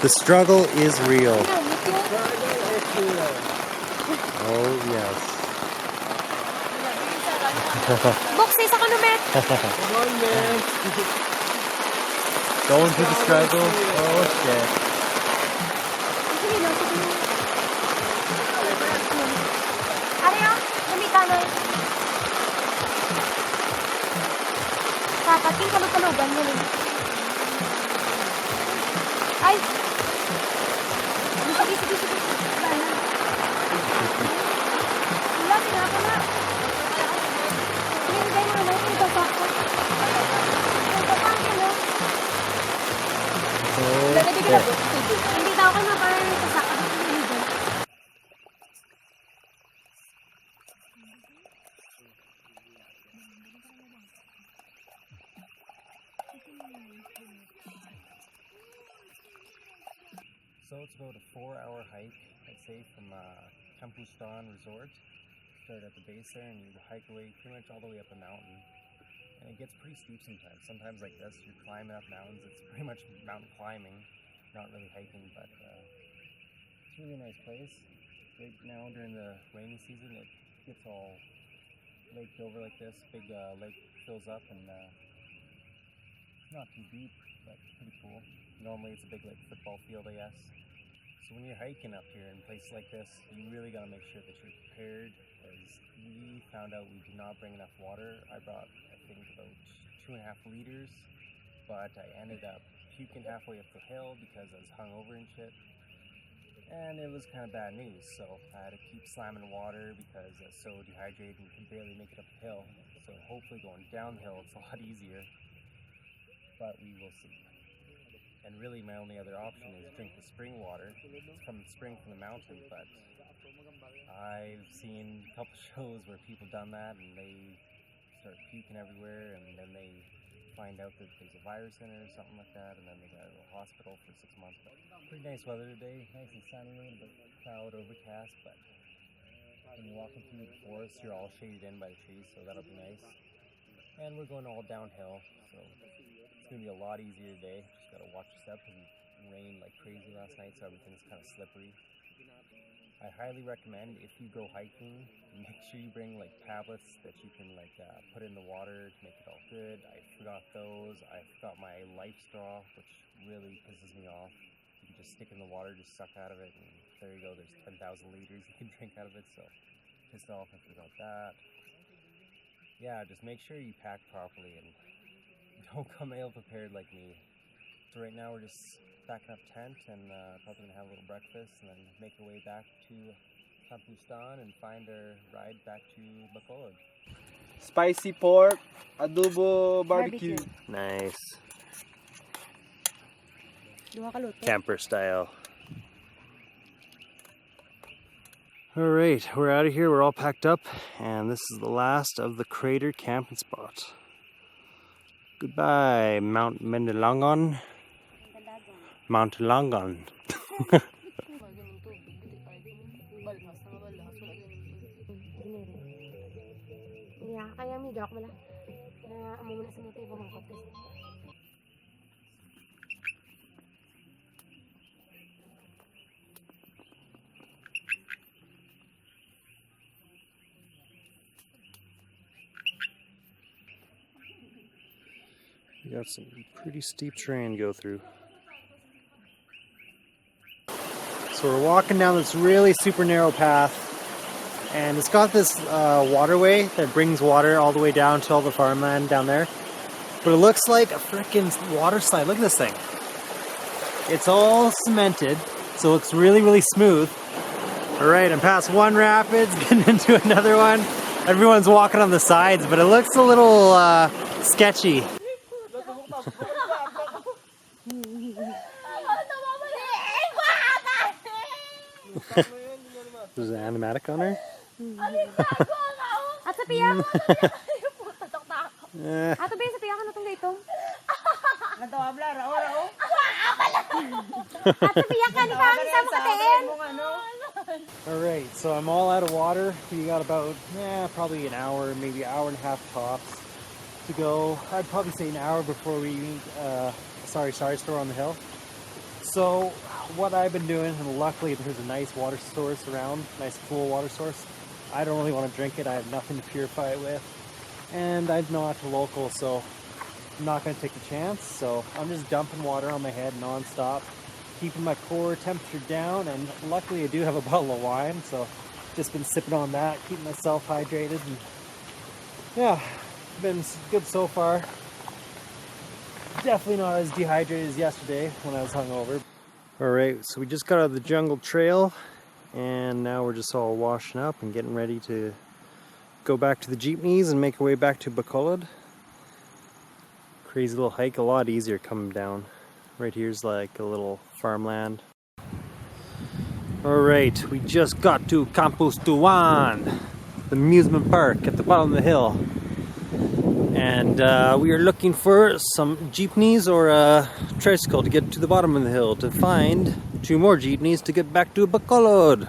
The struggle is real. Oh yes. Boxy sa kanumet. Come on, man. Going through the struggle. Oh shit. Ano yun? Namitanay. Dapat yung kalug-kalugan yun eh. Ay! Sige. Wala, sinaka na. Hindi mo na, yung basak ko. Yung basak ko na. Hindi daw ko na parang basak ko. So it's about a 4-hour hike, I'd say, from Campustan Resort. Start at the base there and you hike away pretty much all the way up the mountain. And it gets pretty steep sometimes. Sometimes like this, you're climbing up mountains. It's pretty much mountain climbing, not really hiking, but it's a really nice place. Right now during the rainy season, it gets all laked over like this. Big lake fills up and not too deep, but pretty cool. Normally it's a big like football field, I guess. So when you're hiking up here in places like this, you really got to make sure that you're prepared, because we found out we did not bring enough water. I brought, I think, about 2.5 liters, but I ended up puking halfway up the hill because I was hungover and shit. And it was kind of bad news, so I had to keep slamming water because I was so dehydrated and could barely make it up the hill. So hopefully going downhill it's a lot easier, but we will see. And really my only other option is drink the spring water. It's from the spring from the mountain, but I've seen a couple shows where people done that and they start puking everywhere and then they find out that there's a virus in it or something like that, and then they got to go to the hospital for 6 months. But pretty nice weather today, nice and sunny, a little bit cloud overcast, but when you're walking through the forest you're all shaded in by the trees, so that'll be nice. And we're going all downhill, so it's going to be a lot easier today. Just got to watch your step because it rained like crazy last night, so everything's kind of slippery. I highly recommend, if you go hiking, make sure you bring like tablets that you can like put in the water to make it all good. I forgot those. I forgot my life straw, which really pisses me off. You can just stick in the water, just suck out of it, and there you go. There's 10,000 liters you can drink out of it, so pissed off I forgot that. Yeah, just make sure you pack properly and don't come ill prepared like me. So right now we're just backing up tent and probably gonna have a little breakfast and then make our way back to Campustan and find our ride back to Bacolod. Spicy pork, adobo, barbecue. Nice. Camper style. Alright, we're out of here, we're all packed up, and this is the last of the crater camping spot. Goodbye, Mount Mandalagan. Mandalagan. Kaya amiga ako mala na amo muna sa motibo ng kote. You got some pretty steep terrain to go through. So we're walking down this really super narrow path, and it's got this waterway that brings water all the way down to all the farmland down there. But it looks like a freaking water slide. Look at this thing. It's all cemented, so it looks really, really smooth. Alright, I'm past one rapids, getting into another one. Everyone's walking on the sides, but it looks a little sketchy. There's an animatic on her? At sa piyak? Ato ba yung sa piyak na itong gaitong? At sa piyak ka, di ka kami sa makatiin. Alright, so I'm all out of water. We got about, probably an hour, maybe an hour and a half tops. to go. I'd probably say an hour before we meet Sorry store on the hill. So what I've been doing, and luckily there's a nice water source around, nice cool water source. I don't really want to drink it. I have nothing to purify it with, and I'm not local, so I'm not going to take the chance. So I'm just dumping water on my head non-stop, keeping my core temperature down, and luckily I do have a bottle of wine, so just been sipping on that, keeping myself hydrated, and yeah, been good so far. Definitely not as dehydrated as yesterday when I was hungover. Alright, so we just got out of the jungle trail, and now we're just all washing up and getting ready to go back to the jeepneys and make our way back to Bacolod. Crazy little hike, a lot easier coming down. Right here's like a little farmland. Alright, we just got to Campus Tuan, the amusement park at the bottom of the hill. And we are looking for some jeepneys or a tricycle to get to the bottom of the hill to find 2 more jeepneys to get back to Bacolod.